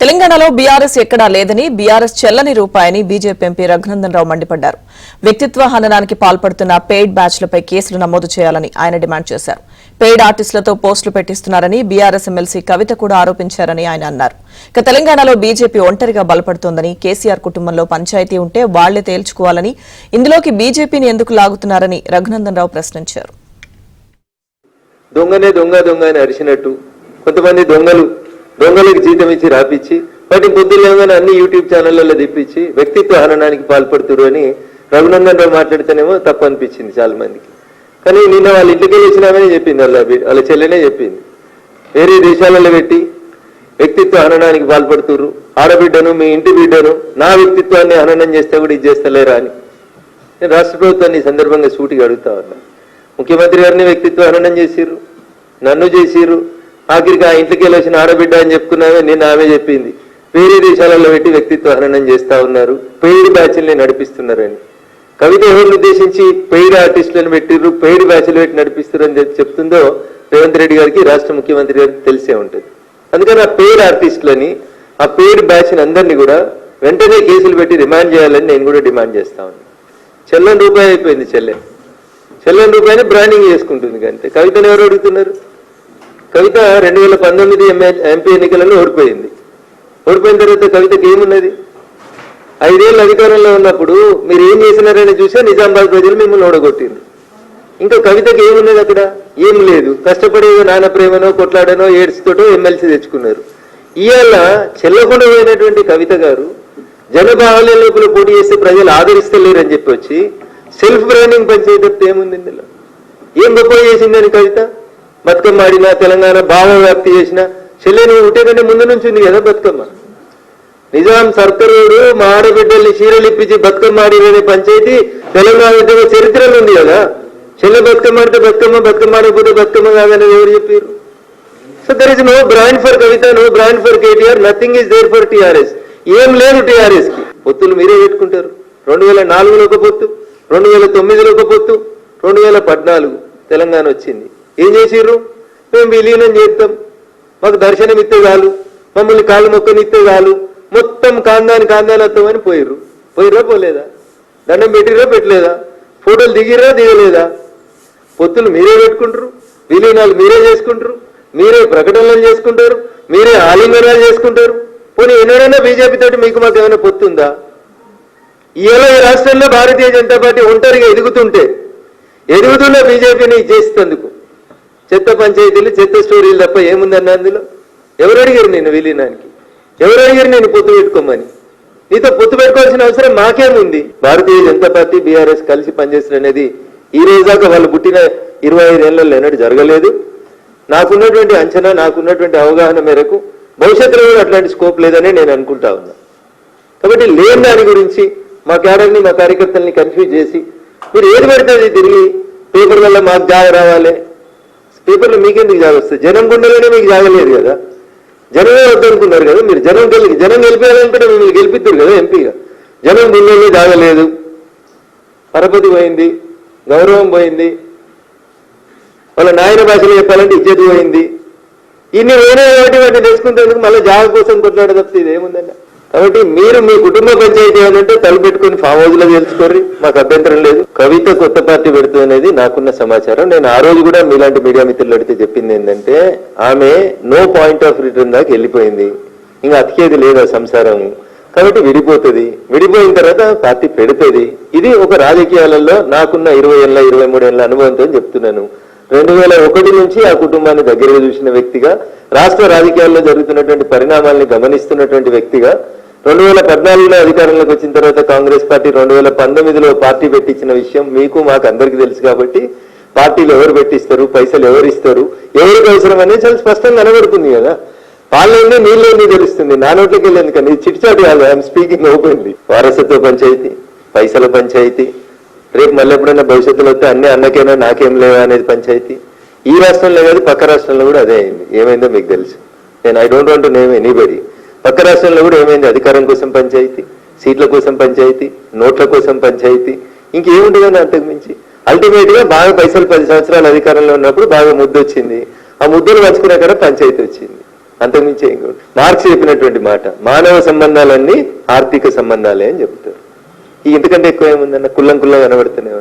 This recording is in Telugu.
తెలంగాణలో బీఆర్ఎస్ ఎక్కడా లేదని బీఆర్ఎస్ చెల్లని రూపాయని బీజేపీ ఎంపీ రఘునందన్ రావు మండిపడ్డారు. వ్యక్తిత్వ హననానికి పాల్పడుతున్న పెయిడ్ బ్యాచ్లపై కేసులు నమోదు చేయాలని ఆయన డిమాండ్ చేశారు. పెయిడ్ ఆర్టిస్టులతో పోస్టులు పెట్టిస్తున్నారని బీఆర్ఎస్ ఎమ్మెల్సీ కవిత కూడా ఆరోపించారని ఆయన అన్నారు. ఇక తెలంగాణలో బీజేపీ ఒంటరిగా బలపడుతోందని, కేసీఆర్ కుటుంబంలో పంచాయతీ ఉంటే వాళ్లే తేల్చుకోవాలని, ఇందులోకి బీజేపీని ఎందుకు లాగుతున్నారని రఘునందన్ రావు ప్రశ్నించారు. దొంగనే దొంగ దొంగ అని అరిచినట్టు కొంతమంది దొంగలకు జీతం ఇచ్చి రాపిచ్చి వాటిని పొద్దులేగానే అన్ని యూట్యూబ్ ఛానళ్లలో తెప్పించి వ్యక్తిత్వ హననానికి పాల్పడుతురు అని రఘునందన్ రావు మాట్లాడితేనేమో తప్పు అనిపించింది చాలా మందికి. కానీ నిన్న వాళ్ళ ఇంటికి వచ్చినామని చెప్పింది, వాళ్ళ చెల్లెనే చెప్పింది. వేరే దేశాలలో పెట్టి వ్యక్తిత్వ హననానికి పాల్పడుతురు, ఆడబిడ్డను మీ ఇంటి బిడ్డను నా వ్యక్తిత్వాన్ని హననం చేస్తే కూడా ఇది చేస్తలేరా అని నేను రాష్ట్ర ప్రభుత్వాన్ని ఈ సందర్భంగా సూటిగా అడుగుతా ఉన్నా. ముఖ్యమంత్రి గారిని వ్యక్తిత్వ హననం చేసిర్రు, నన్ను చేసిర్రు, ఆఖరికి ఆ ఇంటికి వచ్చిన ఆడబిడ్డ అని చెప్పుకున్నామే నిన్న ఆమె చెప్పింది. వేరే దేశాలలో పెట్టి వ్యక్తిత్వ హననం చేస్తా ఉన్నారు, పెయిడ్ బ్యాచ్ల్ని నడిపిస్తున్నారని. కవిత ఎవరిని ఉద్దేశించి పెయిడ్ ఆర్టిస్టులను పెట్టిర్రు, పెయిడ్ బ్యాచ్లు పెట్టి నడిపిస్తున్నారని చెప్తుందో రేవంత్ రెడ్డి గారికి, రాష్ట్ర ముఖ్యమంత్రి గారికి తెలిసే ఉంటుంది. అందుకని ఆ పెయిడ్ ఆర్టిస్టులని, ఆ పెయిడ్ బ్యాచ్ని అందరినీ కూడా వెంటనే కేసులు పెట్టి రిమాండ్ చేయాలని నేను కూడా డిమాండ్ చేస్తా ఉన్నాను. చెల్లని రూపాయి అయిపోయింది, చెల్లని రూపాయని బ్రాండింగ్ చేసుకుంటుంది. అంతే. కవితను ఎవరు అడుగుతున్నారు? కవిత 2019 ఎంపీ ఎన్నికలలో ఓడిపోయింది. ఓడిపోయిన తర్వాత కవితకి ఏమున్నది? 5 ఏళ్ళు అధికారంలో ఉన్నప్పుడు మీరు ఏం చేసినారని చూసే నిజామాబాద్ ప్రజలు మిమ్మల్ని ఓడగొట్టింది. ఇంకా కవితకి ఏమున్నది అక్కడ? ఏం లేదు. కష్టపడి నాన్న ప్రేమనో కొట్లాడనో ఏడ్స్తోటో ఎమ్మెల్సీ తెచ్చుకున్నారు. ఇవాళ చెల్లకుండా పోయినటువంటి కవిత గారు జనబాహుల్య లోపల పోటీ చేస్తే ప్రజలు ఆదరిస్తలేరని చెప్పి వచ్చి సెల్ఫ్ బ్రాండింగ్ పనిచేయడం ఏముంది ఇందులో? ఏం గొప్ప చేసిందని కవిత? బతుకమ్మ ఆడినా, తెలంగాణ భావ వ్యాప్తి చేసిన చెల్లె నువ్వు ఉంటే కంటే ముందు నుంచి ఉంది కదా బతుకమ్మ. నిజాం సర్కరోడు మా ఆడబిడ్డల్ని చీరలు ఇప్పించి బతుకమ్మ ఆడిన పంచాయతీ తెలంగాణ ఉద్యమ చరిత్రలో ఉంది కదా. చెల్లె బతుకమ్మ ఆడితే బతుకమ్మ, బతుకమ్మ ఆడకపోతే బతుకమ్మ కాదని ఎవరు చెప్పారు? So there is no brand for Kavitha, no brand for KTR, nothing is there for TRS. ఏం లేదు టీఆర్ఎస్ కి. పొత్తులు మీరే పెట్టుకుంటారు. 2004లో ఒక పొత్తు, 2009లో ఒక పొత్తు, 2014 తెలంగాణ వచ్చింది. ఏం చేసిర్రు? మేము విలీనం చేస్తాం, మాకు దర్శనం ఇస్తే చాలు, మమ్మల్ని కాళ్ళు మొక్కని ఇస్తే చాలు, మొత్తం కాందాని వస్తామని పోయిర్రా పోలేదా? దండం పెట్టిర్రా పెట్టలేదా? ఫోటోలు దిగిర్రా దిగలేదా? పొత్తులు మీరే పెట్టుకుంటారు, విలీనాలు మీరే చేసుకుంటారు, మీరే ప్రకటనలు చేసుకుంటారు, మీరే ఆలింగనాలు చేసుకుంటారు. పోనీ ఎన్నడైనా బీజేపీ తోటి మీకు మాకు ఏమైనా పొత్తుందా? ఇవాళ ఈ రాష్ట్రంలో భారతీయ జనతా పార్టీ ఒంటరిగా ఎదుగుతున్న బీజేపీని చేసేందుకు చెత్త పంచాయతీలు, చెత్త స్టోరీలు తప్ప ఏముందన్న అందులో? ఎవరు అడిగారు నేను విలీనానికి? ఎవరు అడిగారు నేను పొత్తు పెట్టుకోమని? నీతో పొత్తు పెట్టుకోవాల్సిన అవసరం మాకేముంది? భారతీయ జనతా పార్టీ బీఆర్ఎస్ కలిసి పనిచేస్తున్న అనేది ఈ రోజు దాకా వాళ్ళు పుట్టిన 25 ఏళ్లలో ఎన్నడూ జరగలేదు. నాకున్నటువంటి అంచనా, నాకున్నటువంటి అవగాహన మేరకు భవిష్యత్తులో కూడా అట్లాంటి స్కోప్ లేదని నేను అనుకుంటా ఉన్నా. కాబట్టి లేని దాని గురించి మా క్యాడర్ని, మా కార్యకర్తల్ని కన్ఫ్యూజ్ చేసి మీరు ఏది పెడితే తిరిగి పేపర్ వల్ల మాకు జాగ రావాలి, పేపర్లో మీకెందుకు జాగ వస్తుంది? జనం గుండెలోనే మీకు జాగలేదు కదా, జనమే వద్దనుకున్నారు కదా. మీరు జనం గెలిపేయాలనుకుంటే మిమ్మల్ని గెలిపిద్దారు కదా ఎంపీగా. జనం గుండెల్లో జాగలేదు, పరపతి పోయింది, గౌరవం పోయింది, వాళ్ళ నాయన భాషలో చెప్పాలంటే ఇజ్జత్ పోయింది. ఇన్ని పోయినా కాబట్టి వాటిని తెచ్చుకుంటేందుకు మళ్ళీ జాగ కోసం కొట్లాడ తప్పితే ఇదేముందన్న. కాబట్టి మీరు మీ కుటుంబ పంచాయతీ ఏమంటే తలపెట్టుకుని ఫామ్ హౌస్ లో తెలుసుకోర్రి, మాకు అభ్యంతరం లేదు. కవిత కొత్త పార్టీ పెడుతూ అనేది నాకున్న సమాచారం. నేను ఆ రోజు కూడా మీలాంటి మీడియా మిత్రులు అడిగితే చెప్పింది ఏంటంటే ఆమె నో పాయింట్ ఆఫ్ రిటర్న్ దాకా వెళ్ళిపోయింది, ఇంకా అతికేది లేదు ఆ సంసారం, కాబట్టి విడిపోతుంది. విడిపోయిన తర్వాత పార్టీ పెడుతుంది. ఇది ఒక రాజకీయాలలో నాకున్న 20 ఏళ్ళ 23 ఏళ్ళ అనుభవంతో చెప్తున్నాను. 2001 నుంచి ఆ కుటుంబాన్ని దగ్గరగా చూసిన వ్యక్తిగా, రాష్ట్ర రాజకీయాల్లో జరుగుతున్నటువంటి పరిణామాలని గమనిస్తున్నటువంటి వ్యక్తిగా, 2014లో అధికారంలోకి వచ్చిన తర్వాత కాంగ్రెస్ పార్టీ 2019లో పార్టీ పెట్టించిన విషయం మీకు మాకు అందరికీ తెలుసు. కాబట్టి పార్టీలు ఎవరు పెట్టిస్తారు, పైసలు ఎవరు ఇస్తారు, ఎవరికి అవసరం అనేది చాలా స్పష్టంగా కనబడుతుంది కదా. పాలనే నీళ్ళని తెలుస్తుంది, నా నోట్లోకి వెళ్ళేది కానీ చిట్చాటు కాదు. I'm speaking openly. వారసత్వ పంచాయతీ, పైసల పంచాయతీ, రేపు మళ్ళీ ఎప్పుడైనా భవిష్యత్తులో వస్తే అన్నీ అన్నకైనా నాకేం లేవా అనేది పంచాయతీ. ఈ రాష్ట్రంలో కాదు పక్క రాష్ట్రంలో కూడా అదే అయింది. ఏమైందో మీకు తెలుసు. నేను I don't want to name anybody. పక్క రాష్ట్రంలో కూడా ఏమైంది? అధికారం కోసం పంచాయతీ, సీట్ల కోసం పంచాయతీ, నోట్ల కోసం పంచాయతీ, ఇంకేముంటుందని అంతకుమించి. అల్టిమేట్ గా బాగా పైసలు 10 సంవత్సరాలు అధికారంలో ఉన్నప్పుడు బాగా ముద్దు వచ్చింది. ఆ ముద్దలు పంచుకునే కదా పంచాయతీ వచ్చింది. అంతకుమించి ఏం కాదు. మార్క్స్ చెప్పినటువంటి మాట, మానవ సంబంధాలన్నీ ఆర్థిక సంబంధాలే అని చెప్తారు. ఇంతకంటే ఎక్కువ ఏముందన్న కుల్లం కనబడుతున్నాయి.